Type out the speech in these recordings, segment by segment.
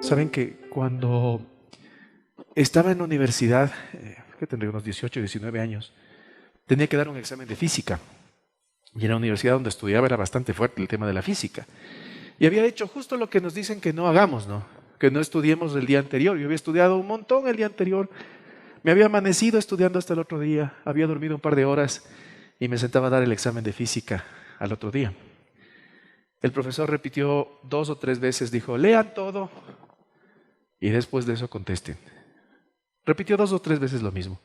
Saben que cuando estaba en la universidad, que tendría unos 18, 19 años, tenía que dar un examen de física. Y en la universidad donde estudiaba era bastante fuerte el tema de la física. Y había hecho justo lo que nos dicen que no hagamos, ¿no? Que no estudiemos el día anterior. Yo había estudiado un montón el día anterior. Me había amanecido estudiando hasta el otro día. Había dormido un par de horas y me sentaba a dar el examen de física al otro día. El profesor repitió 2 o 3 veces, dijo, lean todo y después de eso contesten. Repitió 2 o 3 veces lo mismo.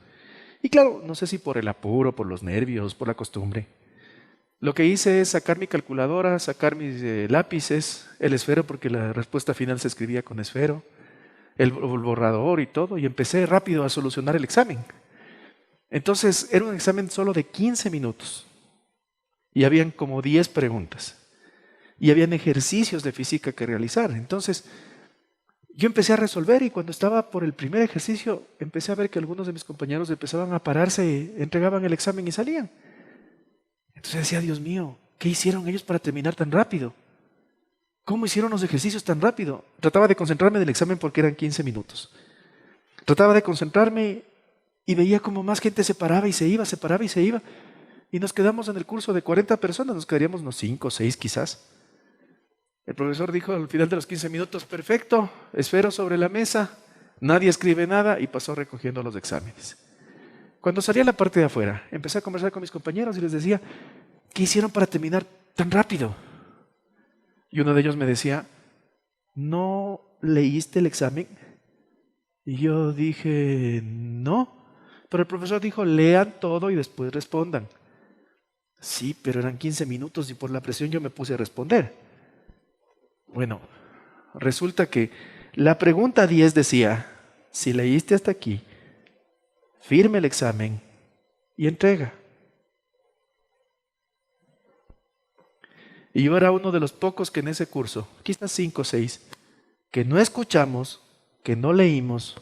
Y claro, no sé si por el apuro, por los nervios, por la costumbre. Lo que hice es sacar mi calculadora, sacar mis lápices, el esfero, porque la respuesta final se escribía con esfero, el borrador y todo, y empecé rápido a solucionar el examen. Entonces, era un examen solo de 15 minutos. Y habían como 10 preguntas. Y habían ejercicios de física que realizar. Entonces, yo empecé a resolver y cuando estaba por el primer ejercicio, empecé a ver que algunos de mis compañeros empezaban a pararse, entregaban el examen y salían. Entonces decía, Dios mío, ¿qué hicieron ellos para terminar tan rápido? ¿Cómo hicieron los ejercicios tan rápido? Trataba de concentrarme en el examen porque eran 15 minutos. Trataba de concentrarme y veía como más gente se paraba y se iba, se paraba y se iba. Y nos quedamos en el curso de 40 personas, nos quedaríamos unos 5 o 6 quizás. El profesor dijo al final de los 15 minutos, perfecto, esfero sobre la mesa, nadie escribe nada y pasó recogiendo los exámenes. Cuando salí a la parte de afuera, empecé a conversar con mis compañeros y les decía, ¿qué hicieron para terminar tan rápido? Y uno de ellos me decía, ¿no leíste el examen? Y yo dije, no, pero el profesor dijo, lean todo y después respondan. Sí, pero eran 15 minutos y por la presión yo me puse a responder. Bueno, resulta que la pregunta 10 decía, si leíste hasta aquí, firme el examen y entrega. Y yo era uno de los pocos que en ese curso, quizás 5 o 6, que no escuchamos, que no leímos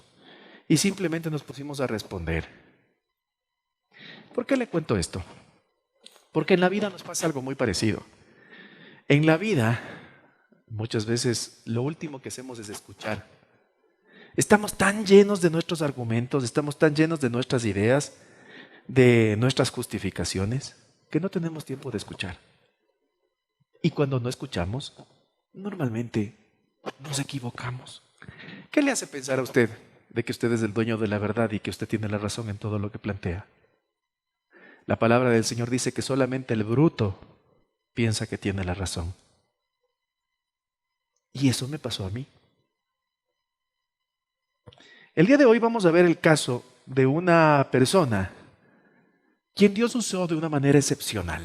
y simplemente nos pusimos a responder. ¿Por qué le cuento esto? Porque en la vida nos pasa algo muy parecido. En la vida, muchas veces lo último que hacemos es escuchar. Estamos tan llenos de nuestros argumentos, estamos tan llenos de nuestras ideas, de nuestras justificaciones, que no tenemos tiempo de escuchar. Y cuando no escuchamos, normalmente nos equivocamos. ¿Qué le hace pensar a usted de que usted es el dueño de la verdad y que usted tiene la razón en todo lo que plantea? La palabra del Señor dice que solamente el bruto piensa que tiene la razón. Y eso me pasó a mí. El día de hoy vamos a ver el caso de una persona quien Dios usó de una manera excepcional.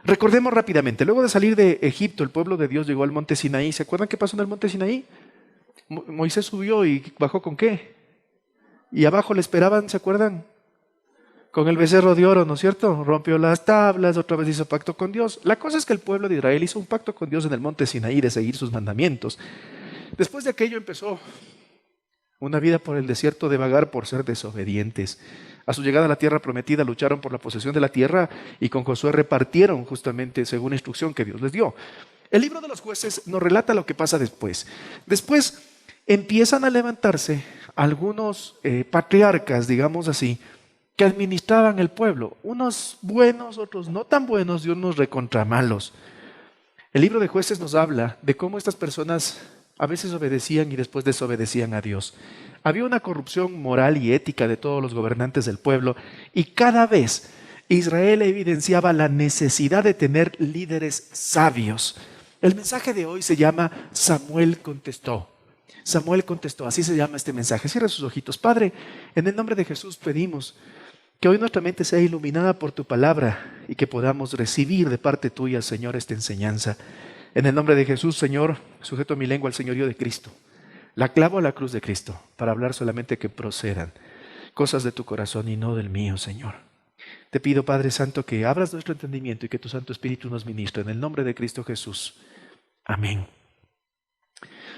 Recordemos rápidamente, luego de salir de Egipto, el pueblo de Dios llegó al monte Sinaí. ¿Se acuerdan qué pasó en el monte Sinaí? Moisés subió y bajó ¿con qué? Y abajo le esperaban, ¿se acuerdan? Con el becerro de oro, ¿no es cierto? Rompió las tablas, otra vez hizo pacto con Dios. La cosa es que el pueblo de Israel hizo un pacto con Dios en el monte Sinaí de seguir sus mandamientos. Después de aquello empezó una vida por el desierto de vagar por ser desobedientes. A su llegada a la tierra prometida lucharon por la posesión de la tierra y con Josué repartieron justamente según la instrucción que Dios les dio. El libro de los jueces nos relata lo que pasa después. Después empiezan a levantarse algunos patriarcas, digamos así, que administraban el pueblo. Unos buenos, otros no tan buenos y unos recontra malos. El libro de jueces nos habla de cómo estas personas a veces obedecían y después desobedecían a Dios. Había una corrupción moral y ética de todos los gobernantes del pueblo y cada vez Israel evidenciaba la necesidad de tener líderes sabios. El mensaje de hoy se llama Samuel contestó. Samuel contestó, así se llama este mensaje. Cierra sus ojitos. Padre, en el nombre de Jesús pedimos que hoy nuestra mente sea iluminada por tu palabra y que podamos recibir de parte tuya, Señor, esta enseñanza. En el nombre de Jesús, Señor, sujeto mi lengua al señorío de Cristo. La clavo a la cruz de Cristo para hablar solamente que procedan cosas de tu corazón y no del mío, Señor. Te pido, Padre Santo, que abras nuestro entendimiento y que tu Santo Espíritu nos ministre. En el nombre de Cristo Jesús. Amén.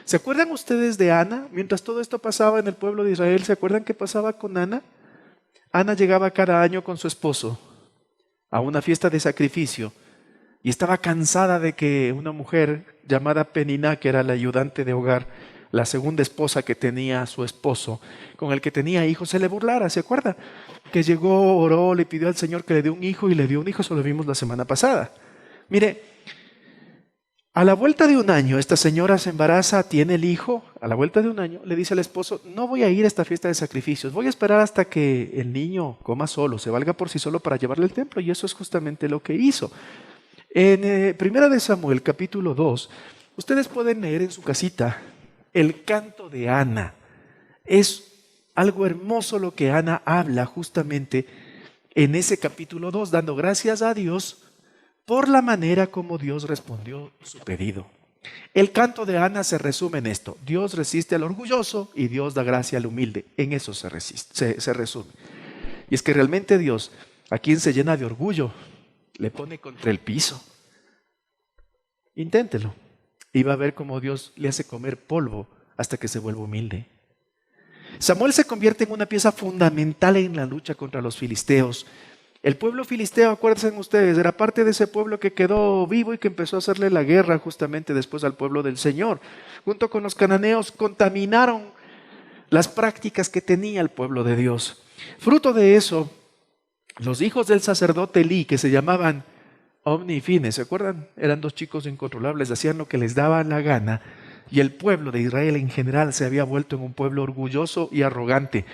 ¿Se acuerdan ustedes de Ana? Mientras todo esto pasaba en el pueblo de Israel, ¿se acuerdan qué pasaba con Ana? Ana llegaba cada año con su esposo a una fiesta de sacrificio y estaba cansada de que una mujer llamada Peniná, que era la ayudante de hogar, la segunda esposa que tenía su esposo, con el que tenía hijos, se le burlara. ¿Se acuerda? Que llegó, oró, le pidió al Señor que le dé un hijo y le dio un hijo. Eso lo vimos la semana pasada. Mire, a la vuelta de un año, esta señora se embaraza, tiene el hijo. A la vuelta de un año le dice al esposo: no voy a ir a esta fiesta de sacrificios, voy a esperar hasta que el niño coma solo, se valga por sí solo para llevarle al templo. Y eso es justamente lo que hizo. En Primera de Samuel, capítulo 2, ustedes pueden leer en su casita el canto de Ana. Es algo hermoso lo que Ana habla justamente en ese capítulo 2, dando gracias a Dios por la manera como Dios respondió su pedido. El canto de Ana se resume en esto: Dios resiste al orgulloso y Dios da gracia al humilde. En eso se resume. Y es que realmente Dios, a quien se llena de orgullo, le pone contra el piso. Inténtelo y va a ver cómo Dios le hace comer polvo hasta que se vuelva humilde. Samuel se convierte en una pieza fundamental en la lucha contra los filisteos. El pueblo filisteo, acuérdense ustedes, era parte de ese pueblo que quedó vivo y que empezó a hacerle la guerra justamente después al pueblo del Señor. Junto con los cananeos contaminaron las prácticas que tenía el pueblo de Dios. Fruto de eso, los hijos del sacerdote Elí, que se llamaban Ofni y Fines, ¿se acuerdan? Eran dos chicos incontrolables, hacían lo que les daba la gana. Y el pueblo de Israel en general se había vuelto en un pueblo orgulloso y arrogante.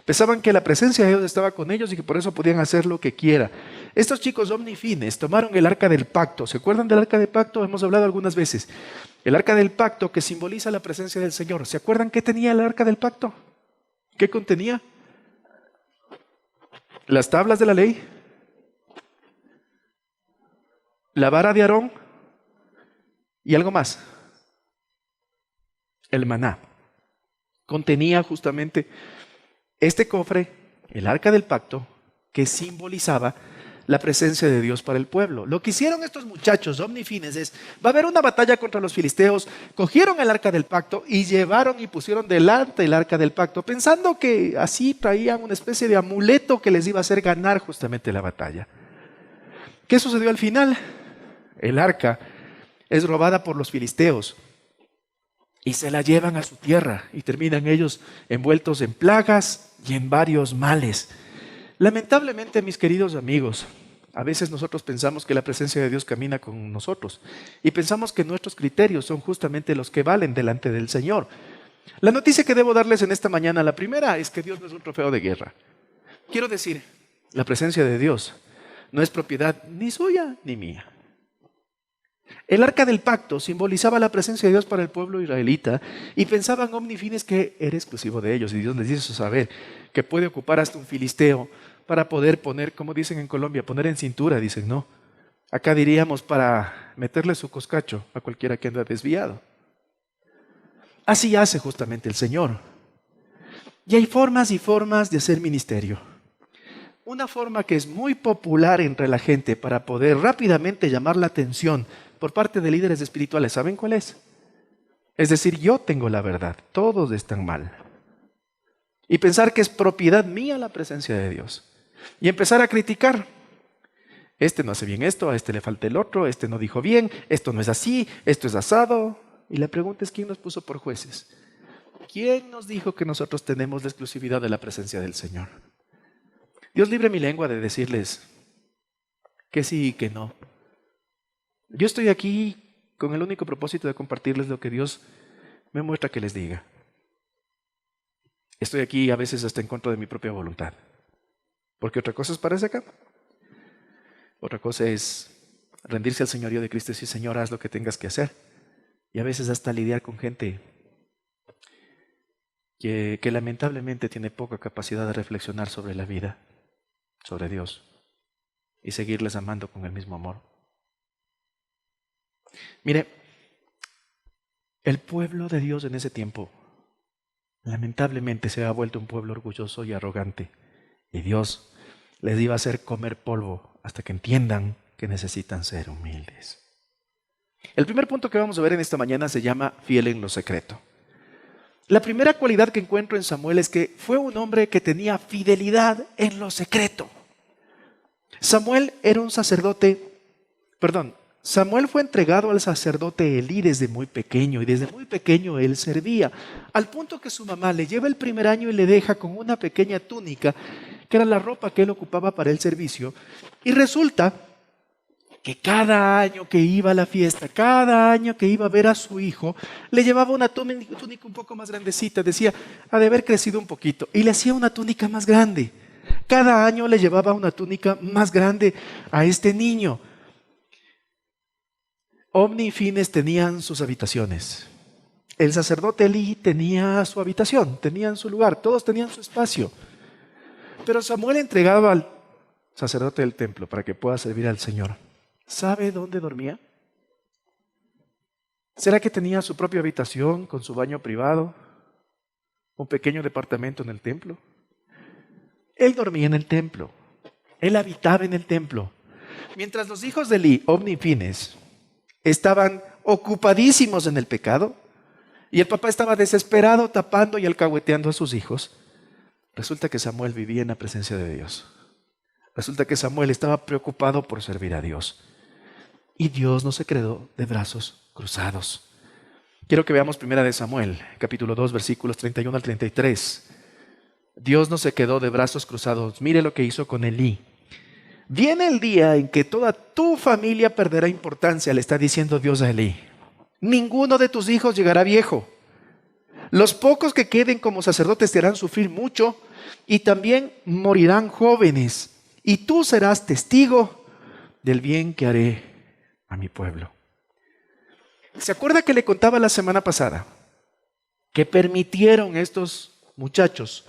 Pensaban que la presencia de Dios estaba con ellos y que por eso podían hacer lo que quiera. Estos chicos Ofni y Fines tomaron el arca del pacto. ¿Se acuerdan del arca del pacto? Hemos hablado algunas veces. El arca del pacto que simboliza la presencia del Señor. ¿Se acuerdan qué tenía el arca del pacto? ¿Qué contenía? Las tablas de la ley, la vara de Aarón y algo más. El maná. Contenía justamente este cofre, el arca del pacto, que simbolizaba la presencia de Dios para el pueblo. Lo que hicieron estos muchachos, Ofni y Fines, es: va a haber una batalla contra los filisteos. Cogieron el arca del pacto y llevaron y pusieron delante el arca del pacto, pensando que así traían una especie de amuleto que les iba a hacer ganar justamente la batalla. ¿Qué sucedió al final? El arca es robada por los filisteos y se la llevan a su tierra y terminan ellos envueltos en plagas y en varios males. Lamentablemente, mis queridos amigos, a veces nosotros pensamos que la presencia de Dios camina con nosotros y pensamos que nuestros criterios son justamente los que valen delante del Señor. La noticia que debo darles en esta mañana, la primera, es que Dios no es un trofeo de guerra. Quiero decir, la presencia de Dios no es propiedad ni suya ni mía. El arca del pacto simbolizaba la presencia de Dios para el pueblo israelita y pensaban Ofni y Fines que era exclusivo de ellos, y Dios les hizo saber que puede ocupar hasta un filisteo para poder poner, como dicen en Colombia, poner en cintura. Dicen, no, acá diríamos para meterle su coscacho a cualquiera que anda desviado. Así hace justamente el Señor. Y hay formas y formas de hacer ministerio. Una forma que es muy popular entre la gente para poder rápidamente llamar la atención por parte de líderes espirituales, ¿saben cuál es? Es decir, yo tengo la verdad, todos están mal. Y pensar que es propiedad mía la presencia de Dios. Y empezar a criticar. Este no hace bien esto, a este le falta el otro, este no dijo bien, esto no es así, esto es asado. Y la pregunta es: ¿quién nos puso por jueces? ¿Quién nos dijo que nosotros tenemos la exclusividad de la presencia del Señor? Dios libre mi lengua de decirles que sí y que no. Yo estoy aquí con el único propósito de compartirles lo que Dios me muestra que les diga. Estoy aquí a veces hasta en contra de mi propia voluntad. Porque otra cosa es pararse acá. Otra cosa es rendirse al señorío de Cristo y decir: Señor, haz lo que tengas que hacer. Y a veces hasta lidiar con gente que lamentablemente tiene poca capacidad de reflexionar sobre la vida, sobre Dios, y seguirles amando con el mismo amor. Mire, el pueblo de Dios en ese tiempo lamentablemente se ha vuelto un pueblo orgulloso y arrogante, y Dios les iba a hacer comer polvo hasta que entiendan que necesitan ser humildes. El primer punto que vamos a ver en esta mañana se llama fiel en lo secreto. La primera cualidad que encuentro en Samuel es que fue un hombre que tenía fidelidad en lo secreto. Samuel era un sacerdote, Samuel fue entregado al sacerdote Elí desde muy pequeño, y desde muy pequeño él servía, al punto que su mamá le lleva el primer año y le deja con una pequeña túnica, que era la ropa que él ocupaba para el servicio, y resulta que cada año que iba a la fiesta, cada año que iba a ver a su hijo, le llevaba una túnica un poco más grandecita, decía, ha de haber crecido un poquito, y le hacía una túnica más grande. Cada año le llevaba una túnica más grande a este niño. Ofni y Finees tenían sus habitaciones. El sacerdote Elí tenía su habitación, tenían su lugar, todos tenían su espacio. Pero Samuel entregaba al sacerdote del templo para que pueda servir al Señor. ¿Sabe dónde dormía? ¿Será que tenía su propia habitación con su baño privado? ¿Un pequeño departamento en el templo? Él dormía en el templo. Él habitaba en el templo. Mientras los hijos de Elí, Ofni y Finees, estaban ocupadísimos en el pecado y el papá estaba desesperado tapando y alcahueteando a sus hijos, resulta que Samuel vivía en la presencia de Dios. Resulta que Samuel estaba preocupado por servir a Dios. Y Dios no se quedó de brazos cruzados. Quiero que veamos 1 Samuel, capítulo 2, versículos 31 al 33. Dios no se quedó de brazos cruzados. Mire lo que hizo con Elí. Viene el día en que toda tu familia perderá importancia, le está diciendo Dios a Elí. Ninguno de tus hijos llegará viejo. Los pocos que queden como sacerdotes te harán sufrir mucho y también morirán jóvenes. Y tú serás testigo del bien que haré a mi pueblo. ¿Se acuerda que le contaba la semana pasada que permitieron estos muchachos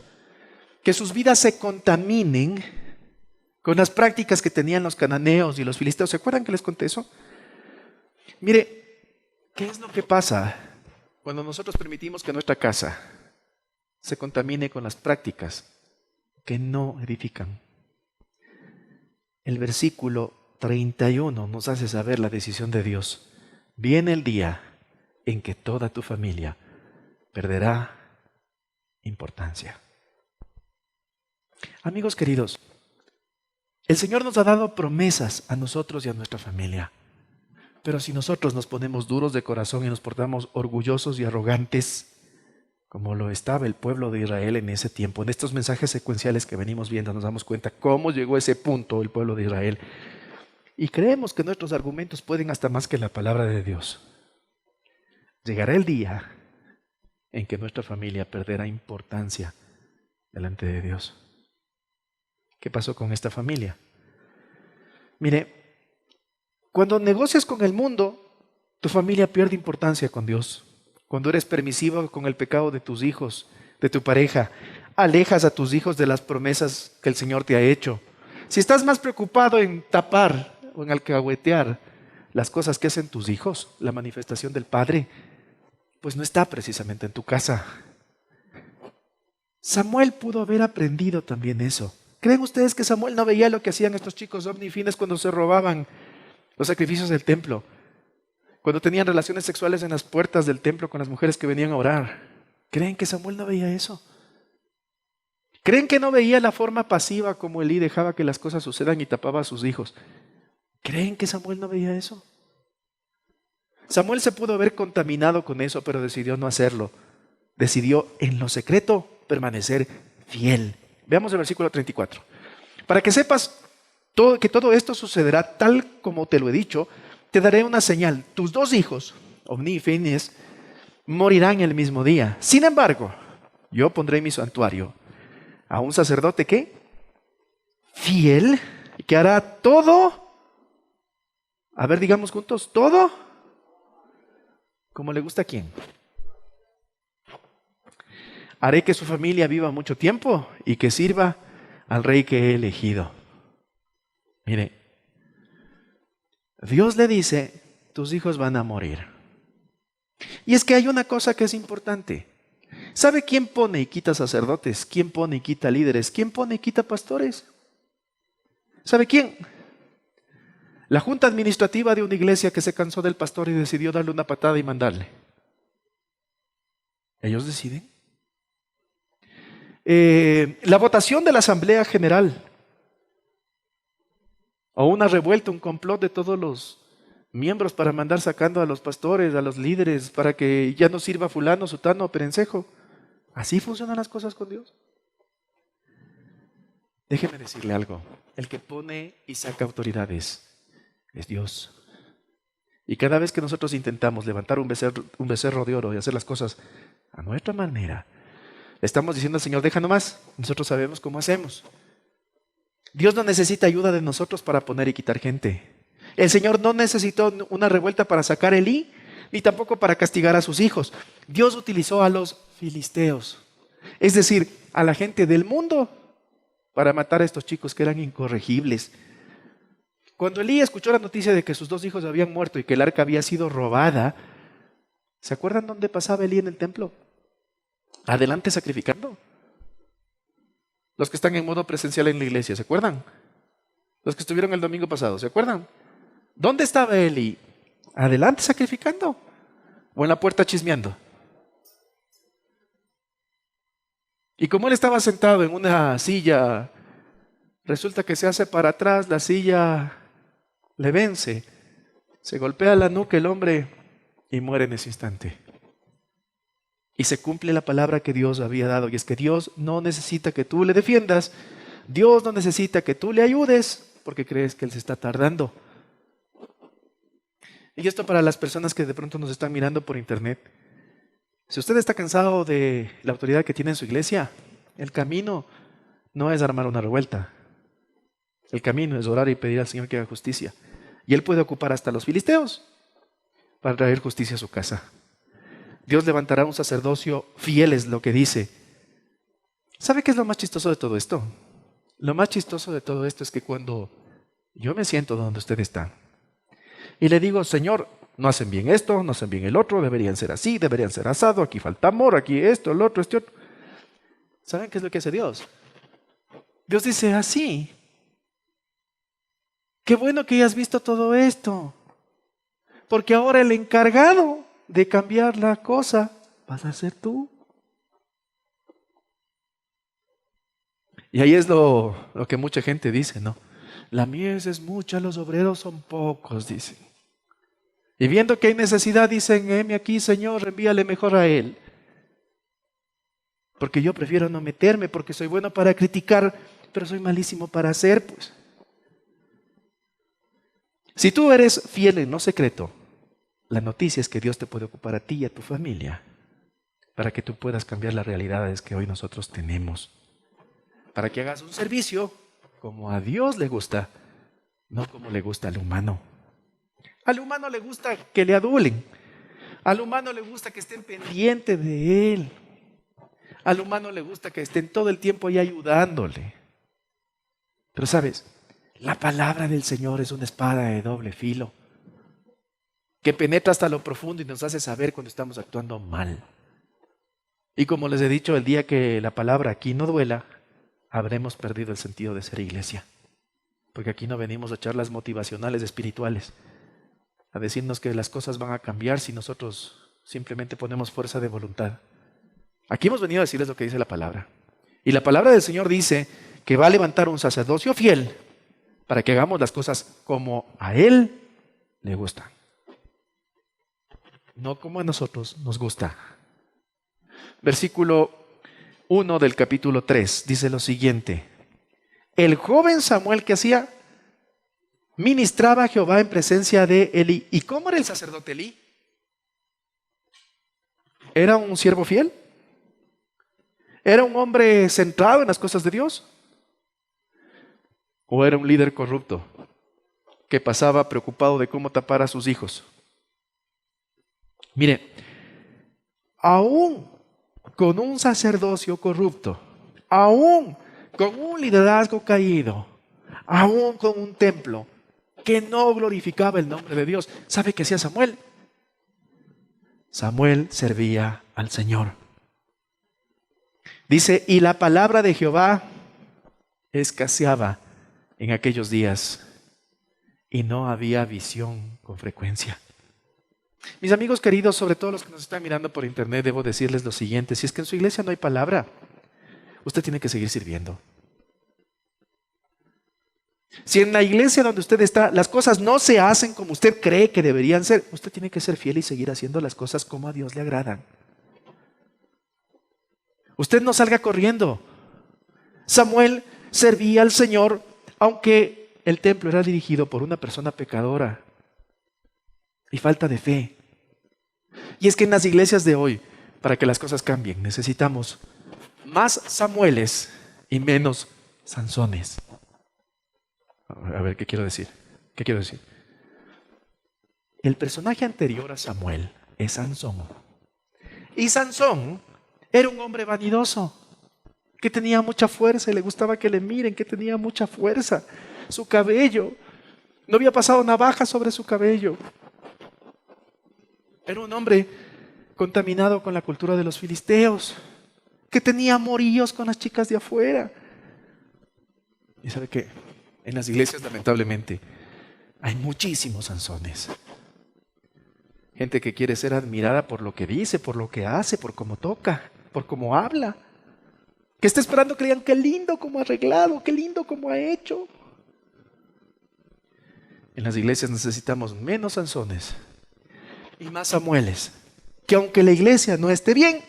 que sus vidas se contaminen con las prácticas que tenían los cananeos y los filisteos? ¿Se acuerdan que les conté eso? Mire, ¿qué es lo que pasa cuando nosotros permitimos que nuestra casa se contamine con las prácticas que no edifican? El versículo 31 nos hace saber la decisión de Dios. Viene el día en que toda tu familia perderá importancia. Amigos queridos, el Señor nos ha dado promesas a nosotros y a nuestra familia. Pero si nosotros nos ponemos duros de corazón y nos portamos orgullosos y arrogantes, como lo estaba el pueblo de Israel en ese tiempo, en estos mensajes secuenciales que venimos viendo, nos damos cuenta cómo llegó a ese punto el pueblo de Israel. Y creemos que nuestros argumentos pueden hasta más que la palabra de Dios. Llegará el día en que nuestra familia perderá importancia delante de Dios. ¿Qué pasó con esta familia? Mire, cuando negocias con el mundo, tu familia pierde importancia con Dios. Cuando eres permisivo con el pecado de tus hijos, de tu pareja, alejas a tus hijos de las promesas que el Señor te ha hecho. Si estás más preocupado en tapar o en alcahuetear las cosas que hacen tus hijos, la manifestación del Padre, pues no está precisamente en tu casa. Samuel pudo haber aprendido también eso. ¿Creen ustedes que Samuel no veía lo que hacían estos chicos Ofni y Finees cuando se robaban los sacrificios del templo? Cuando tenían relaciones sexuales en las puertas del templo con las mujeres que venían a orar. ¿Creen que Samuel no veía eso? ¿Creen que no veía la forma pasiva como Elí dejaba que las cosas sucedan y tapaba a sus hijos? ¿Creen que Samuel no veía eso? Samuel se pudo haber contaminado con eso, pero decidió no hacerlo. Decidió en lo secreto permanecer fiel. Veamos el versículo 34. Para que sepas que todo esto sucederá tal como te lo he dicho, te daré una señal. Tus dos hijos, Ofni y Finees, morirán el mismo día. Sin embargo, yo pondré en mi santuario a un sacerdote ¿qué? Fiel, que hará todo. A ver, digamos juntos, todo como le gusta a quién. Haré que su familia viva mucho tiempo y que sirva al rey que he elegido. Mire, Dios le dice, tus hijos van a morir. Y es que hay una cosa que es importante. ¿Sabe quién pone y quita sacerdotes? ¿Quién pone y quita líderes? ¿Quién pone y quita pastores? ¿Sabe quién? La junta administrativa de una iglesia que se cansó del pastor y decidió darle una patada y mandarle. Ellos deciden. La votación de la Asamblea General o una revuelta, un complot de todos los miembros para mandar sacando a los pastores, a los líderes, para que ya no sirva fulano, sutano o perencejo. ¿Así funcionan las cosas con Dios? Déjeme decirle algo. El que pone y saca autoridades es Dios. Y cada vez que nosotros intentamos levantar un becerro de oro y hacer las cosas a nuestra manera, le estamos diciendo al Señor, deja nomás, nosotros sabemos cómo hacemos. Dios no necesita ayuda de nosotros para poner y quitar gente. El Señor no necesitó una revuelta para sacar a Elí, ni tampoco para castigar a sus hijos. Dios utilizó a los filisteos, es decir, a la gente del mundo, para matar a estos chicos que eran incorregibles. Cuando Elí escuchó la noticia de que sus 2 hijos habían muerto y que el arca había sido robada, ¿se acuerdan dónde pasaba Elí en el templo? Adelante sacrificando. Los que están en modo presencial en la iglesia, ¿se acuerdan? Los que estuvieron el domingo pasado, ¿se acuerdan? ¿Dónde estaba Elí? Adelante sacrificando. ¿O en la puerta chismeando? Y como él estaba sentado en una silla, resulta que se hace para atrás, la silla le vence, se golpea la nuca el hombre y muere en ese instante. Y se cumple la palabra que Dios había dado, y es que Dios no necesita que tú le defiendas, Dios no necesita que tú le ayudes, porque crees que Él se está tardando. Y esto para las personas que de pronto nos están mirando por internet. Si usted está cansado de la autoridad que tiene en su iglesia, el camino no es armar una revuelta. El camino es orar y pedir al Señor que haga justicia. Y Él puede ocupar hasta los filisteos para traer justicia a su casa. Dios levantará un sacerdocio fiel, es lo que dice. ¿Sabe qué es lo más chistoso de todo esto? Lo más chistoso de todo esto es que cuando yo me siento donde usted está y le digo, Señor, no hacen bien esto, no hacen bien el otro, deberían ser así, deberían ser asado, aquí falta amor, aquí esto, el otro, este otro. ¿Saben qué es lo que hace Dios? Dios dice así. Qué bueno que hayas visto todo esto, porque ahora el encargado de cambiar la cosa vas a ser tú. Y ahí es lo que mucha gente dice, ¿no? La mies es mucha, los obreros son pocos, dicen. Y viendo que hay necesidad, dicen, heme aquí, Señor, envíale mejor a él. Porque yo prefiero no meterme, porque soy bueno para criticar, pero soy malísimo para hacer, pues. Si tú eres fiel en lo secreto, la noticia es que Dios te puede ocupar a ti y a tu familia para que tú puedas cambiar las realidades que hoy nosotros tenemos. Para que hagas un servicio como a Dios le gusta, no como le gusta al humano. Al humano le gusta que le adulen. Al humano le gusta que estén pendientes de él. Al humano le gusta que estén todo el tiempo ahí ayudándole. Pero sabes, la palabra del Señor es una espada de doble filo que penetra hasta lo profundo y nos hace saber cuando estamos actuando mal. Y como les he dicho, el día que la palabra aquí no duela, habremos perdido el sentido de ser iglesia. Porque aquí no venimos a charlas motivacionales espirituales, a decirnos que las cosas van a cambiar si nosotros simplemente ponemos fuerza de voluntad. Aquí hemos venido a decirles lo que dice la palabra. Y la palabra del Señor dice que va a levantar un sacerdocio fiel para que hagamos las cosas como a Él le gusta. No como a nosotros nos gusta. Versículo 1 del capítulo 3 dice lo siguiente. El joven Samuel, que hacía, ministraba a Jehová en presencia de Elí. ¿Y cómo era el sacerdote Elí? ¿Era un siervo fiel? ¿Era un hombre centrado en las cosas de Dios? ¿O era un líder corrupto que pasaba preocupado de cómo tapar a sus hijos? Mire, aún con un sacerdocio corrupto, aún con un liderazgo caído, aún con un templo que no glorificaba el nombre de Dios, ¿sabe qué hacía Samuel? Samuel servía al Señor. Dice, y la palabra de Jehová escaseaba en aquellos días y no había visión con frecuencia. Mis amigos queridos, sobre todo los que nos están mirando por internet, debo decirles lo siguiente: si es que en su iglesia no hay palabra, usted tiene que seguir sirviendo. Si en la iglesia donde usted está las cosas no se hacen como usted cree que deberían ser, usted tiene que ser fiel y seguir haciendo las cosas como a Dios le agradan. Usted no salga corriendo. Samuel servía al Señor, aunque el templo era dirigido por una persona pecadora y falta de fe. Y es que en las iglesias de hoy, para que las cosas cambien, necesitamos más Samueles y menos Sansones. A ver, ¿qué quiero decir? ¿Qué quiero decir? El personaje anterior a Samuel es Sansón. Y Sansón era un hombre vanidoso, que tenía mucha fuerza y le gustaba que le miren, que tenía mucha fuerza. Su cabello, no había pasado navaja sobre su cabello. Era un hombre contaminado con la cultura de los filisteos, que tenía amoríos con las chicas de afuera. ¿Y sabe qué? En las iglesias, lamentablemente, hay muchísimos Sansones. Gente que quiere ser admirada por lo que dice, por lo que hace, por cómo toca, por cómo habla. Que está esperando que le digan, qué lindo como ha arreglado, qué lindo como ha hecho. En las iglesias necesitamos menos Sansones y más Samueles, que aunque la iglesia no esté bien,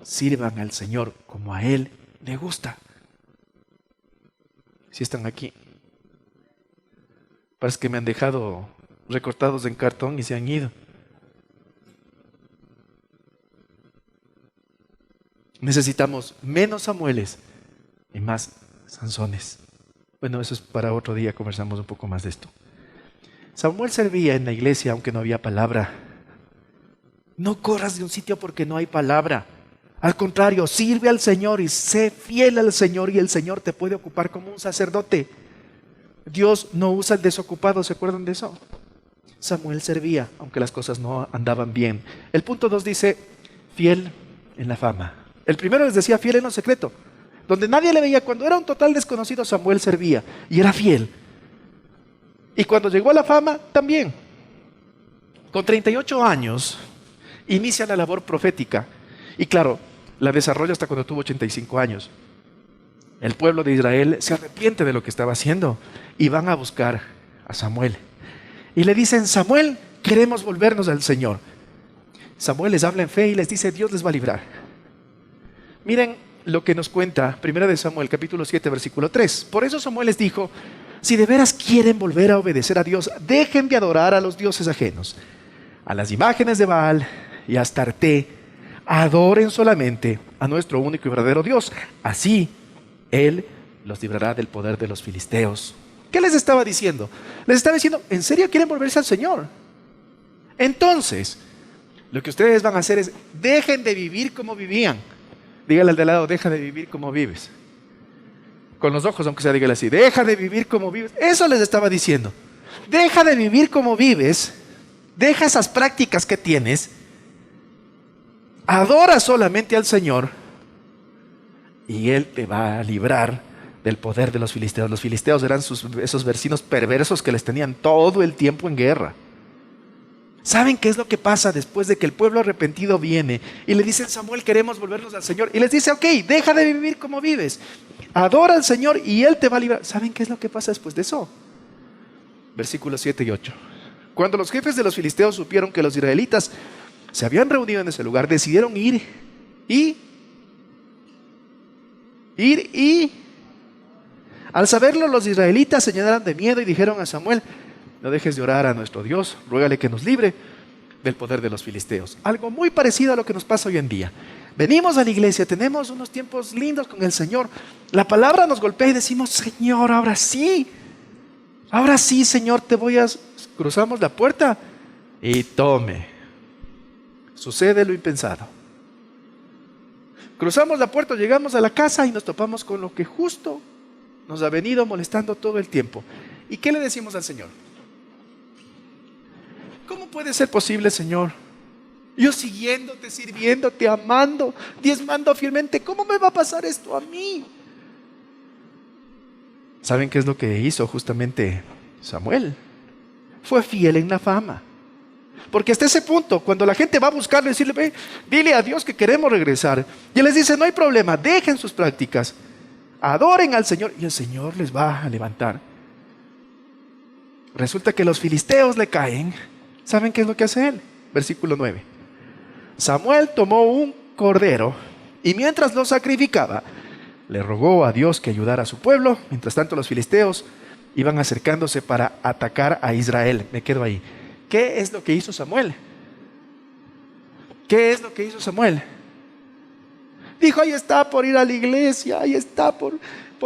sirvan al Señor como a Él le gusta. Si están aquí, parece que me han dejado recortados en cartón y se han ido. Necesitamos menos Samueles y más Sansones. Bueno, eso es para otro día, conversamos un poco más de esto. Samuel servía en la iglesia aunque no había palabra. No corras de un sitio porque no hay palabra. Al contrario, sirve al Señor y sé fiel al Señor y el Señor te puede ocupar como un sacerdote. Dios no usa el desocupado, ¿se acuerdan de eso? Samuel servía, aunque las cosas no andaban bien. El punto 2 dice, fiel en la fama. El primero les decía, fiel en lo secreto. Donde nadie le veía, cuando era un total desconocido, Samuel servía y era fiel. Y cuando llegó a la fama, también. Con 38 años, inicia la labor profética. Y claro, la desarrolla hasta cuando tuvo 85 años. El pueblo de Israel se arrepiente de lo que estaba haciendo y van a buscar a Samuel. Y le dicen, Samuel, queremos volvernos al Señor. Samuel les habla en fe y les dice, Dios les va a librar. Miren lo que nos cuenta 1 de Samuel, capítulo 7, versículo 3. Por eso Samuel les dijo, si de veras quieren volver a obedecer a Dios, dejen de adorar a los dioses ajenos, a las imágenes de Baal y a Astarte. Adoren solamente a nuestro único y verdadero Dios. Así Él los librará del poder de los filisteos. ¿Qué les estaba diciendo? Les estaba diciendo, ¿en serio quieren volverse al Señor? Entonces, lo que ustedes van a hacer es, dejen de vivir como vivían. Dígale al de al lado, deja de vivir como vives. Con los ojos, aunque sea, dígale así, deja de vivir como vives. Eso les estaba diciendo. Deja de vivir como vives, deja esas prácticas que tienes, adora solamente al Señor y Él te va a librar del poder de los filisteos. Los filisteos eran esos vecinos perversos que les tenían todo el tiempo en guerra. ¿Saben qué es lo que pasa después de que el pueblo arrepentido viene y le dicen, Samuel, queremos volvernos al Señor? Y les dice, ok, deja de vivir como vives, adora al Señor y Él te va a librar. ¿Saben qué es lo que pasa después de eso? Versículos 7 y 8. Cuando los jefes de los filisteos supieron que los israelitas se habían reunido en ese lugar, decidieron ir y al saberlo, los israelitas se llenaron de miedo y dijeron a Samuel, no dejes de orar a nuestro Dios, ruégale que nos libre del poder de los filisteos. Algo muy parecido a lo que nos pasa hoy en día. Venimos a la iglesia, tenemos unos tiempos lindos con el Señor, la palabra nos golpea y decimos, Señor, ahora sí, Señor, te voy a... Cruzamos la puerta y tome, sucede lo impensado. Cruzamos la puerta, llegamos a la casa y nos topamos con lo que justo nos ha venido molestando todo el tiempo. ¿Y qué le decimos al Señor? ¿Cómo puede ser posible, Señor? Yo siguiéndote, sirviéndote, amando, diezmando fielmente, ¿cómo me va a pasar esto a mí? ¿Saben qué es lo que hizo justamente Samuel? Fue fiel en la fama. Porque hasta ese punto, cuando la gente va a buscarle, decirle, ve, dile a Dios que queremos regresar. Y Él les dice, no hay problema, dejen sus prácticas. adoren al Señor y el Señor les va a levantar. Resulta que los filisteos le caen. ¿Saben qué es lo que hace él? Versículo 9. Samuel tomó un cordero y mientras lo sacrificaba, le rogó a Dios que ayudara a su pueblo. Mientras tanto, los filisteos iban acercándose para atacar a Israel. Me quedo ahí. ¿Qué es lo que hizo Samuel? ¿Qué es lo que hizo Samuel? Dijo, ahí está por ir a la iglesia, ahí está por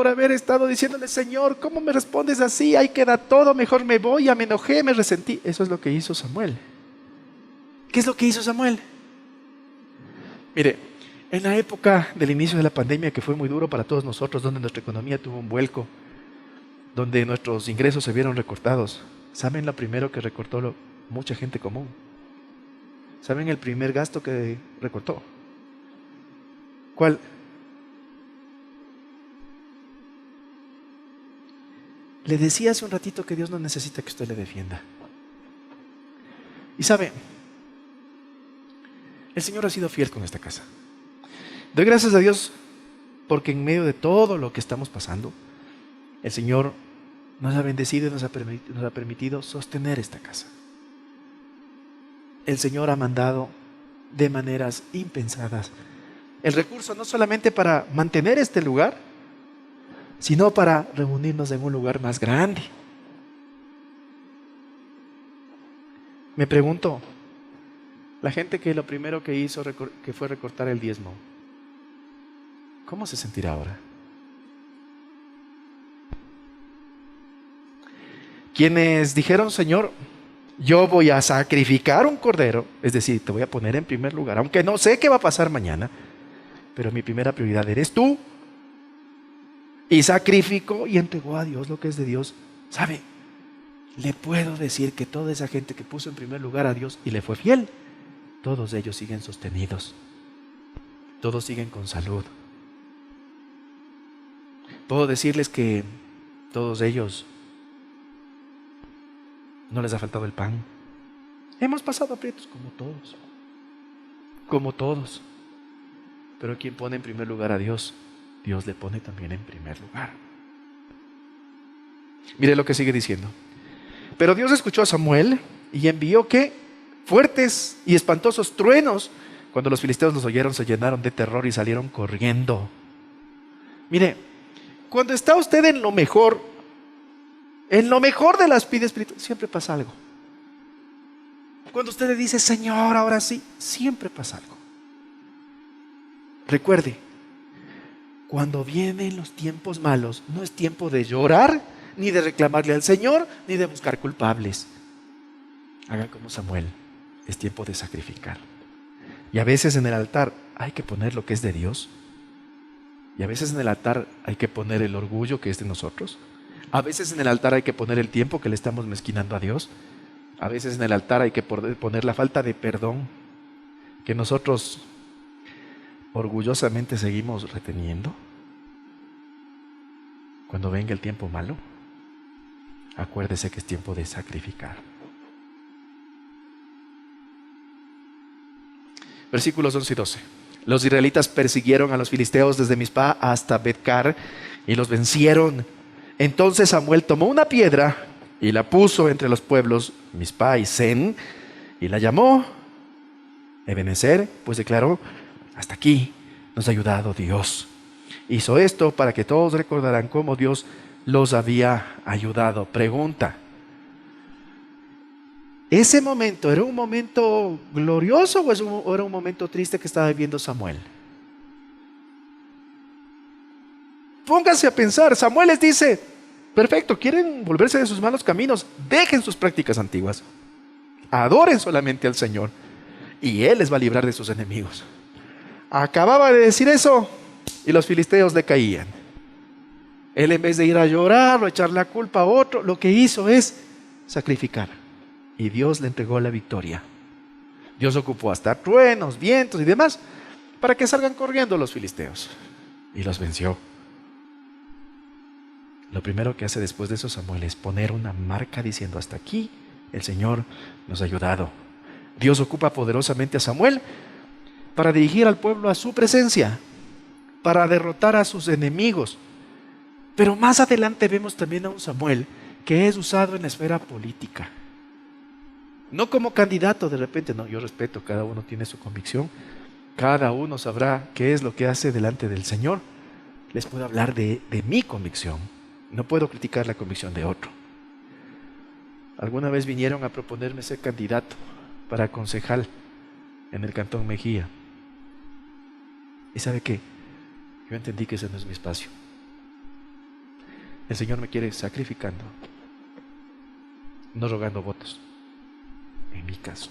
haber estado diciéndole, Señor, ¿cómo me respondes así? Ahí queda todo, mejor me voy, ya me enojé, me resentí. Eso es lo que hizo Samuel. ¿Qué es lo que hizo Samuel? Mire, en la época del inicio de la pandemia, que fue muy duro para todos nosotros, donde nuestra economía tuvo un vuelco, donde nuestros ingresos se vieron recortados, ¿saben lo primero que recortó mucha gente común? ¿Saben el primer gasto que recortó? ¿Cuál? Le decía hace un ratito que Dios no necesita que usted le defienda. Y sabe, el Señor ha sido fiel con esta casa. Doy gracias a Dios porque en medio de todo lo que estamos pasando, el Señor nos ha bendecido y nos ha permitido sostener esta casa. El Señor ha mandado de maneras impensadas el recurso no solamente para mantener este lugar, sino para reunirnos en un lugar más grande. Me pregunto, la gente que lo primero que hizo que fue recortar el diezmo, ¿cómo se sentirá ahora? Quienes dijeron, Señor, yo voy a sacrificar un cordero, es decir, te voy a poner en primer lugar, aunque no sé qué va a pasar mañana, pero mi primera prioridad eres tú. Y sacrificó y entregó a Dios lo que es de Dios. ¿Sabe? Le puedo decir que toda esa gente que puso en primer lugar a Dios y le fue fiel, todos ellos siguen sostenidos. Todos siguen con salud. Puedo decirles que todos ellos no les ha faltado el pan. Hemos pasado aprietos como todos. Como todos. Pero quien pone en primer lugar a Dios, Dios le pone también en primer lugar. Mire lo que sigue diciendo. Pero Dios escuchó a Samuel y envió que fuertes y espantosos truenos. Cuando los filisteos los oyeron, se llenaron de terror y salieron corriendo. Mire, cuando está usted en lo mejor de las vidas espirituales, siempre pasa algo. Cuando usted le dice, Señor, ahora sí, siempre pasa algo. Recuerde, cuando vienen los tiempos malos, no es tiempo de llorar, ni de reclamarle al Señor, ni de buscar culpables. Haga como Samuel, es tiempo de sacrificar. Y a veces en el altar hay que poner lo que es de Dios. Y a veces en el altar hay que poner el orgullo que es de nosotros. A veces en el altar hay que poner el tiempo que le estamos mezquinando a Dios. A veces en el altar hay que poner la falta de perdón que nosotros orgullosamente seguimos reteniendo. Cuando venga el tiempo malo, acuérdese que es tiempo de sacrificar. Versículos 11 y 12. Los israelitas persiguieron a los filisteos desde Mizpa hasta Bet-car y los vencieron. Entonces Samuel tomó una piedra y la puso entre los pueblos Mizpa y Sen y la llamó Ebenezer, pues declaró, hasta aquí nos ha ayudado Dios. Hizo esto para que todos recordaran cómo Dios los había ayudado. Pregunta: ¿ese momento era un momento glorioso o era un momento triste que estaba viviendo Samuel? Pónganse a pensar. Samuel les dice, perfecto, quieren volverse de sus malos caminos, dejen sus prácticas antiguas, adoren solamente al Señor y Él les va a librar de sus enemigos. Acababa de decir eso y los filisteos le caían. Él, en vez de ir a llorar o echar la culpa a otro, lo que hizo es sacrificar. Y Dios le entregó la victoria. Dios ocupó hasta truenos, vientos y demás para que salgan corriendo los filisteos. Y los venció. Lo primero que hace después de eso Samuel es poner una marca diciendo, hasta aquí el Señor nos ha ayudado. Dios ocupa poderosamente a Samuel para dirigir al pueblo a su presencia, para derrotar a sus enemigos, Pero más adelante vemos también a un Samuel que es usado en la esfera política. No como candidato de repente, no, yo respeto, cada uno tiene su convicción, cada uno sabrá qué es lo que hace delante del Señor. Les puedo hablar de mi convicción, no puedo criticar la convicción de otro. Alguna vez vinieron a proponerme ser candidato para concejal en el Cantón Mejía. ¿Y sabe qué? Yo entendí que ese no es mi espacio. El Señor me quiere sacrificando, no rogando votos. En mi caso.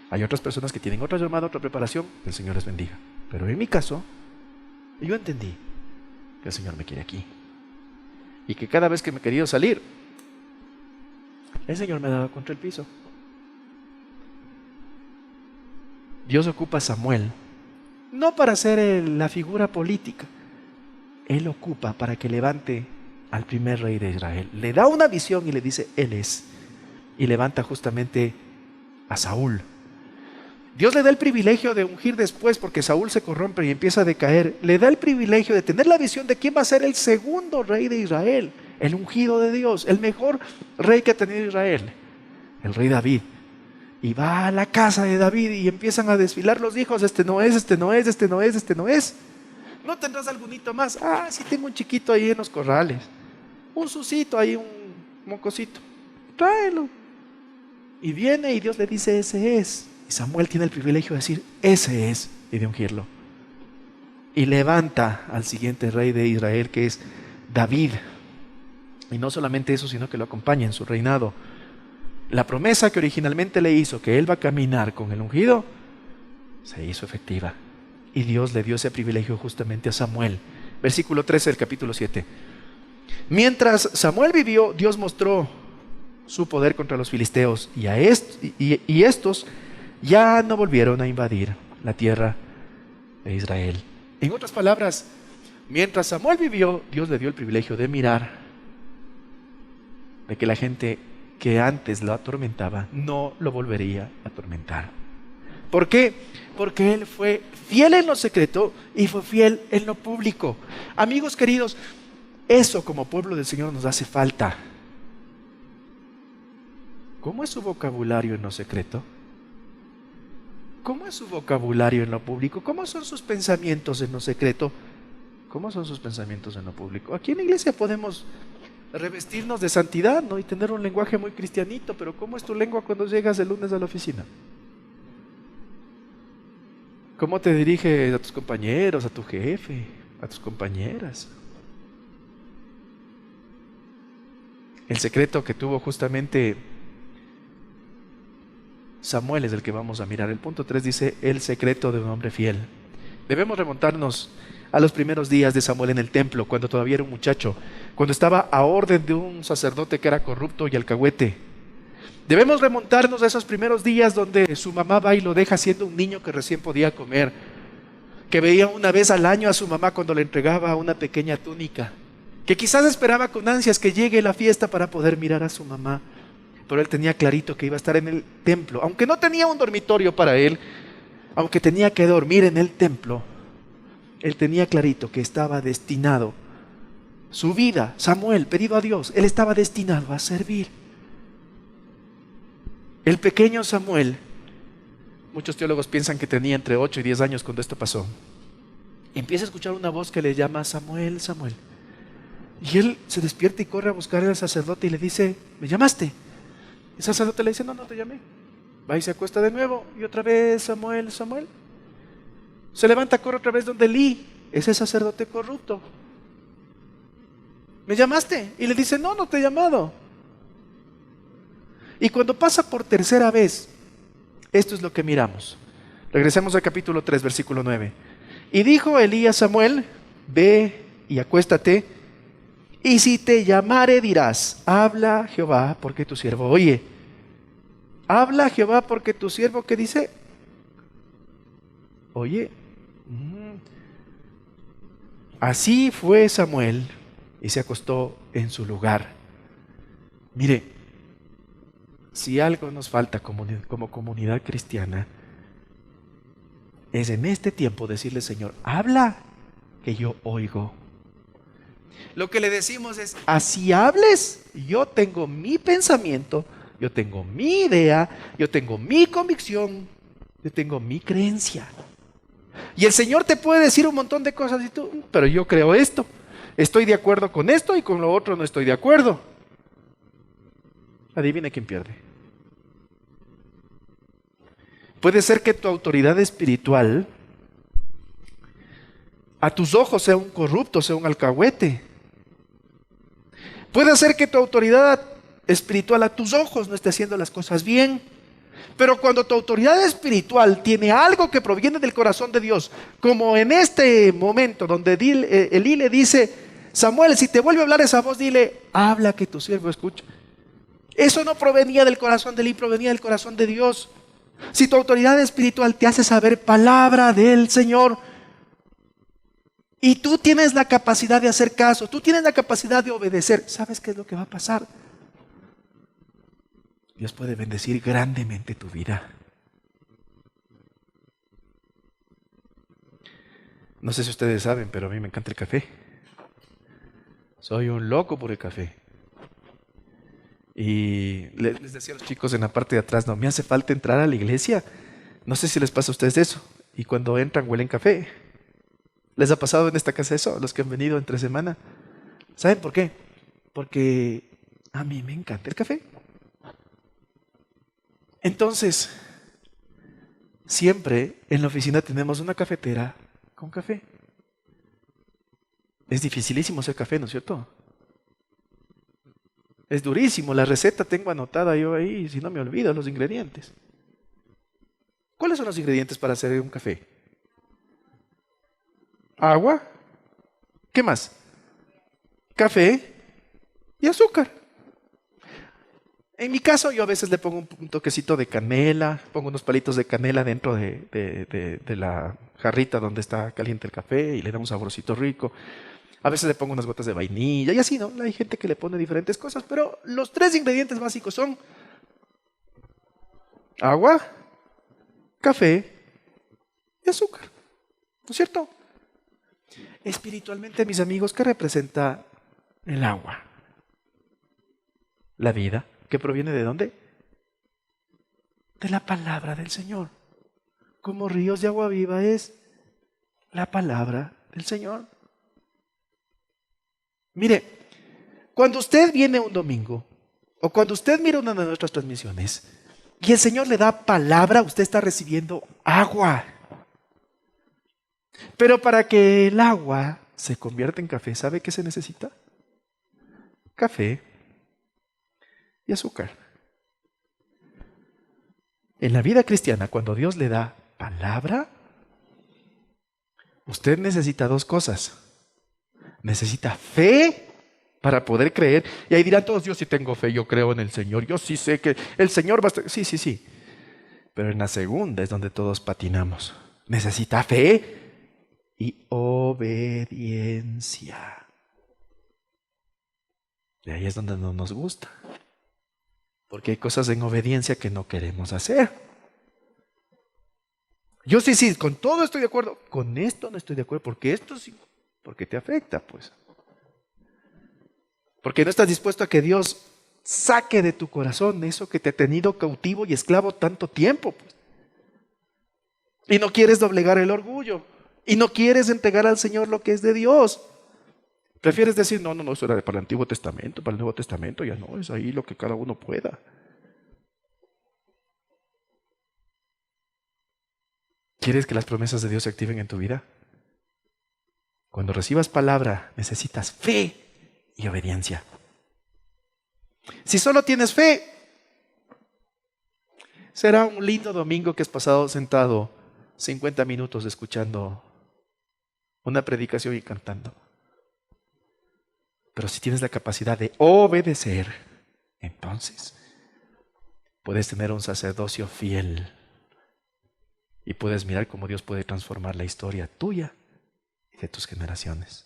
Hay otras personas que tienen otra llamada, otra preparación, que el Señor les bendiga. Pero en mi caso, yo entendí que el Señor me quiere aquí. Y que cada vez que me he querido salir, el Señor me daba contra el piso. Dios ocupa a Samuel, no para ser la figura política. Él ocupa para que levante al primer rey de Israel. Le da una visión y le dice, Él es. Y levanta justamente a Saúl. Dios le da el privilegio de ungir después, porque Saúl se corrompe y empieza a decaer. Le da el privilegio de tener la visión de quién va a ser el segundo rey de Israel, el ungido de Dios, el mejor rey que ha tenido Israel, el rey David. Y va a la casa de David y empiezan a desfilar los hijos. Este no es, este no es, este no es, este no es. ¿No tendrás algunito más? Ah, sí tengo un chiquito ahí en los corrales. Un susito ahí, un mocosito. Tráelo. Y viene y Dios le dice, ese es. Y Samuel tiene el privilegio de decir, ese es, y de ungirlo. Y levanta al siguiente rey de Israel, que es David. Y no solamente eso, sino que lo acompaña en su reinado. La promesa que originalmente le hizo, que él va a caminar con el ungido, se hizo efectiva. Y Dios le dio ese privilegio justamente a Samuel. Versículo 13 del capítulo 7. Mientras Samuel vivió, Dios mostró su poder contra los filisteos, y estos ya no volvieron a invadir la tierra de Israel. En otras palabras, mientras Samuel vivió, Dios le dio el privilegio de mirar, de que la gente que antes lo atormentaba no lo volvería a atormentar. ¿Por qué? Porque él fue fiel en lo secreto y fue fiel en lo público. Amigos queridos, eso como pueblo del Señor nos hace falta. ¿Cómo es su vocabulario en lo secreto? ¿Cómo es su vocabulario en lo público? ¿Cómo son sus pensamientos en lo secreto? ¿Cómo son sus pensamientos en lo público? Aquí en la iglesia podemos revestirnos de santidad, ¿no? Y tener un lenguaje muy cristianito, pero ¿cómo es tu lengua cuando llegas el lunes a la oficina? ¿Cómo te diriges a tus compañeros, a tu jefe, a tus compañeras? El secreto que tuvo justamente Samuel es el que vamos a mirar. El punto 3 dice, el secreto de un hombre fiel. Debemos remontarnos a los primeros días de Samuel en el templo, cuando todavía era un muchacho, cuando estaba a orden de un sacerdote que era corrupto y alcahuete. Debemos remontarnos a esos primeros días donde su mamá va y lo deja siendo un niño que recién podía comer, que veía una vez al año a su mamá cuando le entregaba una pequeña túnica, que quizás esperaba con ansias que llegue la fiesta para poder mirar a su mamá. Pero él tenía clarito que iba a estar en el templo, aunque no tenía un dormitorio para él, aunque tenía que dormir en el templo, él tenía clarito que estaba destinado, su vida, Samuel, pedido a Dios, él estaba destinado a servir. El pequeño Samuel, muchos teólogos piensan que tenía entre 8 y 10 años cuando esto pasó, empieza a escuchar una voz que le llama Samuel, Samuel. Y él se despierta y corre a buscar al sacerdote y le dice, ¿me llamaste? El sacerdote le dice, no, no te llamé. Va y se acuesta de nuevo y otra vez, Samuel, Samuel. Se levanta, corre otra vez donde Elí, ese sacerdote corrupto. ¿Me llamaste? Y le dice, no, no te he llamado. Y cuando pasa por tercera vez, esto es lo que miramos. Regresemos al capítulo 3, versículo 9. Y dijo Elí a Samuel, ve y acuéstate, y si te llamare dirás, habla Jehová porque tu siervo oye. Habla Jehová porque tu siervo, ¿qué dice? Oye. Así fue Samuel y se acostó en su lugar. Mire, si algo nos falta como comunidad cristiana, es en este tiempo decirle, Señor, habla que yo oigo. Lo que le decimos es, así hables, yo tengo mi pensamiento, yo tengo mi idea, yo tengo mi convicción, yo tengo mi creencia. Y el Señor te puede decir un montón de cosas y tú, pero yo creo esto, estoy de acuerdo con esto y con lo otro no estoy de acuerdo. Adivine quién pierde. Puede ser que tu autoridad espiritual a tus ojos sea un corrupto, sea un alcahuete. Puede ser que tu autoridad espiritual a tus ojos no esté haciendo las cosas bien. Pero cuando tu autoridad espiritual tiene algo que proviene del corazón de Dios, como en este momento donde Elí le dice, Samuel, si te vuelve a hablar esa voz, dile, habla que tu siervo escucha. Eso no provenía del corazón de Elí, provenía del corazón de Dios. Si tu autoridad espiritual te hace saber palabra del Señor, y tú tienes la capacidad de hacer caso, tú tienes la capacidad de obedecer, ¿sabes qué es lo que va a pasar? Dios puede bendecir grandemente tu vida. No sé si ustedes saben, pero a mí me encanta el café. Soy un loco por el café. Y les decía a los chicos en la parte de atrás, no me hace falta entrar a la iglesia. No sé si les pasa a ustedes eso. Y cuando entran huelen café. ¿Les ha pasado en esta casa eso? A los que han venido entre semana. ¿Saben por qué? Porque a mí me encanta el café. Entonces, siempre en la oficina tenemos una cafetera con café. Es dificilísimo hacer café, ¿no es cierto? Es durísimo, la receta tengo anotada yo ahí, si no me olvido los ingredientes. ¿Cuáles son los ingredientes para hacer un café? Agua. ¿Qué más? Café y azúcar. En mi caso, yo a veces le pongo un toquecito de canela, pongo unos palitos de canela dentro de la jarrita donde está caliente el café y le da un saborcito rico. A veces le pongo unas gotas de vainilla y así, ¿no? Hay gente que le pone diferentes cosas, pero los 3 ingredientes básicos son agua, café y azúcar. ¿No es cierto? Espiritualmente, mis amigos, ¿qué representa el agua? La vida. ¿Que proviene de dónde? De la palabra del Señor. Como ríos de agua viva es la palabra del Señor. Mire, cuando usted viene un domingo o cuando usted mira una de nuestras transmisiones y el Señor le da palabra, usted está recibiendo agua. Pero para que el agua se convierta en café, ¿sabe qué se necesita? Café y azúcar. En la vida cristiana, cuando Dios le da palabra, usted necesita 2 cosas. Necesita fe para poder creer. Y ahí dirán todos, yo sí tengo fe, yo creo en el Señor, yo sí sé que el Señor va a estar... Sí. Pero en la segunda es donde todos patinamos. Necesita fe y obediencia. Y ahí es donde no nos gusta. Porque hay cosas en obediencia que no queremos hacer. Yo sí, con todo estoy de acuerdo. Con esto no estoy de acuerdo, porque esto sí, porque te afecta, pues. Porque no estás dispuesto a que Dios saque de tu corazón eso que te ha tenido cautivo y esclavo tanto tiempo, pues. Y no quieres doblegar el orgullo. Y no quieres entregar al Señor lo que es de Dios. Prefieres decir, no, eso era para el Antiguo Testamento, para el Nuevo Testamento, ya no, es ahí lo que cada uno pueda. ¿Quieres que las promesas de Dios se activen en tu vida? Cuando recibas palabra, necesitas fe y obediencia. Si solo tienes fe, será un lindo domingo que has pasado sentado 50 minutos escuchando una predicación y cantando. Pero si tienes la capacidad de obedecer, entonces puedes tener un sacerdocio fiel y puedes mirar cómo Dios puede transformar la historia tuya y de tus generaciones.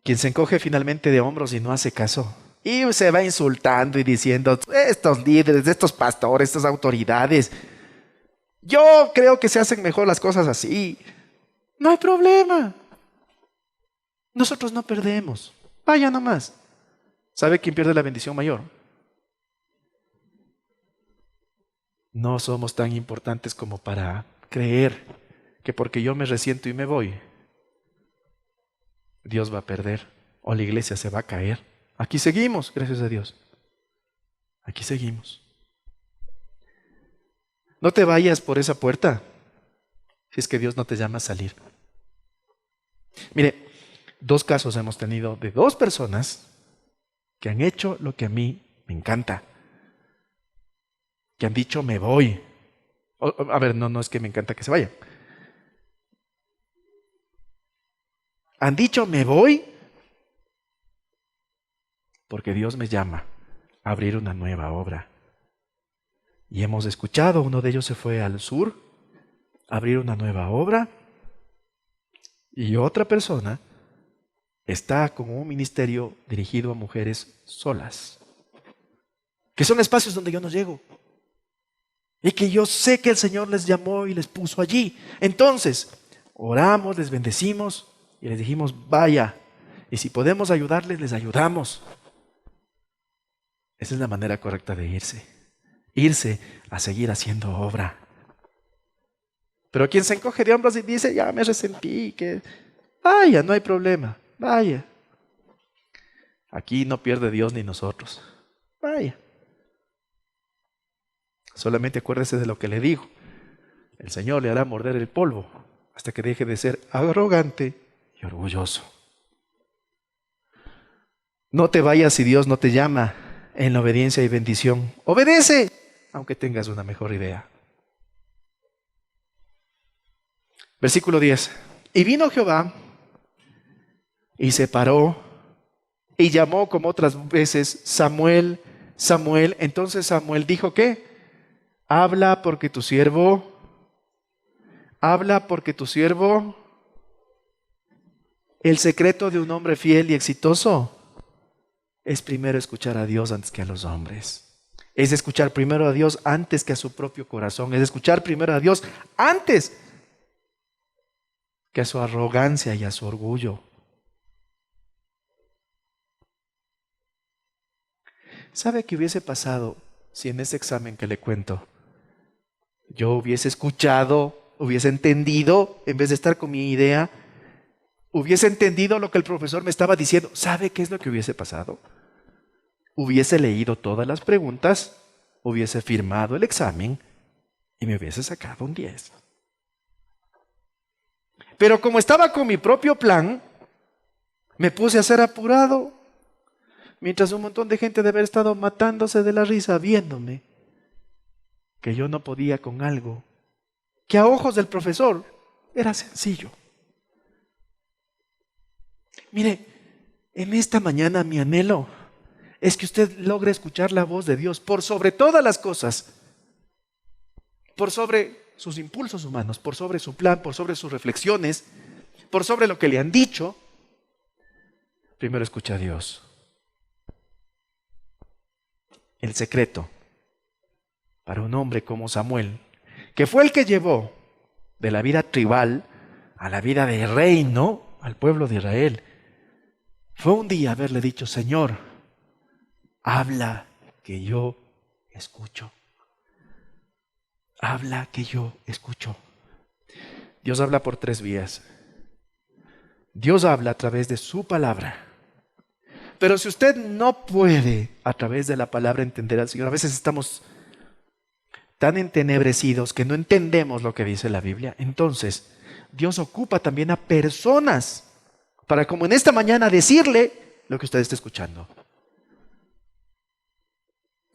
Quien se encoge finalmente de hombros y no hace caso y se va insultando y diciendo, estos líderes, estos pastores, estas autoridades, yo creo que se hacen mejor las cosas así. No hay problema. Nosotros no perdemos. Vaya nomás. ¿Sabe quién pierde la bendición mayor? No somos tan importantes como para creer que porque yo me resiento y me voy, Dios va a perder o la iglesia se va a caer. Aquí seguimos, gracias a Dios. Aquí seguimos. No te vayas por esa puerta si es que Dios no te llama a salir. Mire, 2 casos hemos tenido de 2 personas que han hecho lo que a mí me encanta. Que han dicho, me voy. A ver, no es que me encanta que se vayan. Han dicho, me voy porque Dios me llama a abrir una nueva obra. Y hemos escuchado, uno de ellos se fue al sur a abrir una nueva obra y otra persona está con un ministerio dirigido a mujeres solas, que son espacios donde yo no llego y que yo sé que el Señor les llamó y les puso allí. Entonces, oramos, les bendecimos y les dijimos, vaya, y si podemos ayudarles, les ayudamos. Esa es la manera correcta de irse a seguir haciendo obra. Pero quien se encoge de hombros y dice, ya me resentí, que vaya, no hay problema, vaya. Aquí no pierde Dios ni nosotros, vaya. Solamente acuérdese de lo que le digo. El Señor le hará morder el polvo hasta que deje de ser arrogante y orgulloso. No te vayas si Dios no te llama en la obediencia y bendición. Obedece, aunque tengas una mejor idea. Versículo 10. Y vino Jehová y se paró y llamó como otras veces, Samuel, Samuel. Entonces Samuel dijo, ¿qué? Habla porque tu siervo el secreto de un hombre fiel y exitoso es primero escuchar a Dios antes que a los hombres. Es escuchar primero a Dios antes que a su propio corazón. Es escuchar primero a Dios antes que a su arrogancia y a su orgullo. ¿Sabe qué hubiese pasado si en ese examen que le cuento yo hubiese escuchado, hubiese entendido, en vez de estar con mi idea, hubiese entendido lo que el profesor me estaba diciendo? ¿Sabe qué es lo que hubiese pasado? Hubiese leído todas las preguntas, hubiese firmado el examen y me hubiese sacado un 10. Pero como estaba con mi propio plan, me puse a ser apurado, mientras un montón de gente debe haber estado matándose de la risa viéndome, que yo no podía con algo que a ojos del profesor era sencillo. Mire, en esta mañana mi anhelo es que usted logre escuchar la voz de Dios por sobre todas las cosas, por sobre sus impulsos humanos, por sobre su plan, por sobre sus reflexiones, por sobre lo que le han dicho. Primero escucha a Dios. El secreto para un hombre como Samuel, que fue el que llevó de la vida tribal a la vida de reino al pueblo de Israel, fue un día haberle dicho, Señor, habla que yo escucho. Habla que yo escucho. Dios habla por 3 vías. Dios habla a través de su palabra. Pero si usted no puede a través de la palabra entender al Señor, a veces estamos tan entenebrecidos que no entendemos lo que dice la Biblia. Entonces, Dios ocupa también a personas para, como en esta mañana, decirle lo que usted está escuchando.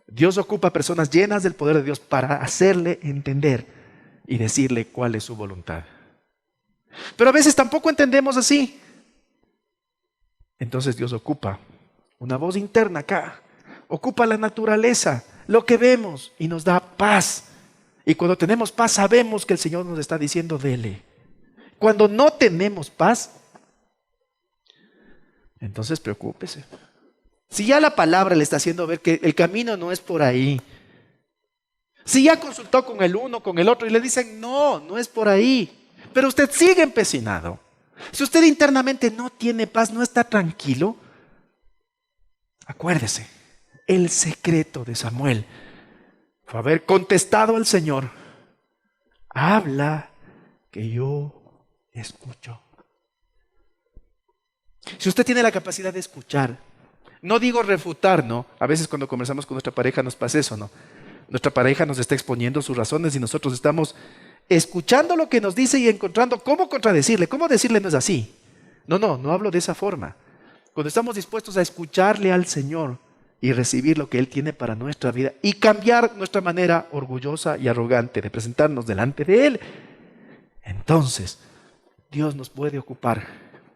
Dios ocupa a personas llenas del poder de Dios para hacerle entender y decirle cuál es su voluntad. Pero a veces tampoco entendemos así. Entonces Dios ocupa una voz interna acá, ocupa la naturaleza, lo que vemos, y nos da paz. Y cuando tenemos paz sabemos que el Señor nos está diciendo dele. Cuando no tenemos paz, entonces preocúpese. Si ya la palabra le está haciendo ver que el camino no es por ahí, si ya consultó con el uno, con el otro y le dicen no es por ahí, pero usted sigue empecinado, Si usted internamente no tiene paz, no está tranquilo, acuérdese, el secreto de Samuel fue haber contestado al Señor: habla que yo escucho. Si usted tiene la capacidad de escuchar, no digo refutar, ¿no? A veces cuando conversamos con nuestra pareja nos pasa eso, ¿no? Nuestra pareja nos está exponiendo sus razones y nosotros estamos escuchando lo que nos dice y encontrando cómo contradecirle, cómo decirle no es así. No hablo de esa forma. Cuando estamos dispuestos a escucharle al Señor y recibir lo que Él tiene para nuestra vida y cambiar nuestra manera orgullosa y arrogante de presentarnos delante de Él, entonces Dios nos puede ocupar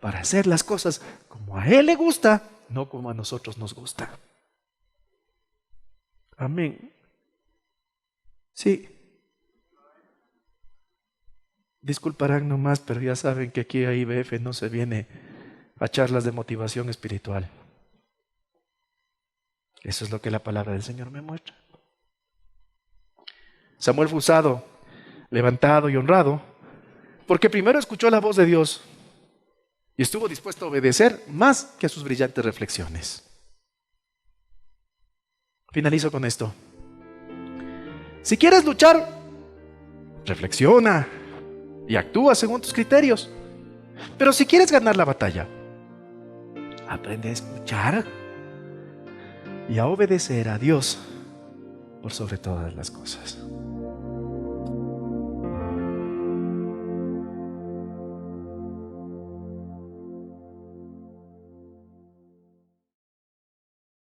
para hacer las cosas como a Él le gusta, no como a nosotros nos gusta. Amén. Sí. Disculparán nomás, pero ya saben que aquí a IBF no se viene a charlas de motivación espiritual. Eso es lo que la palabra del Señor me muestra. Samuel fue usado, levantado y honrado, porque primero escuchó la voz de Dios y estuvo dispuesto a obedecer más que a sus brillantes reflexiones. Finalizo con esto. Si quieres luchar, reflexiona y actúa según tus criterios. Pero si quieres ganar la batalla, aprende a escuchar y a obedecer a Dios por sobre todas las cosas.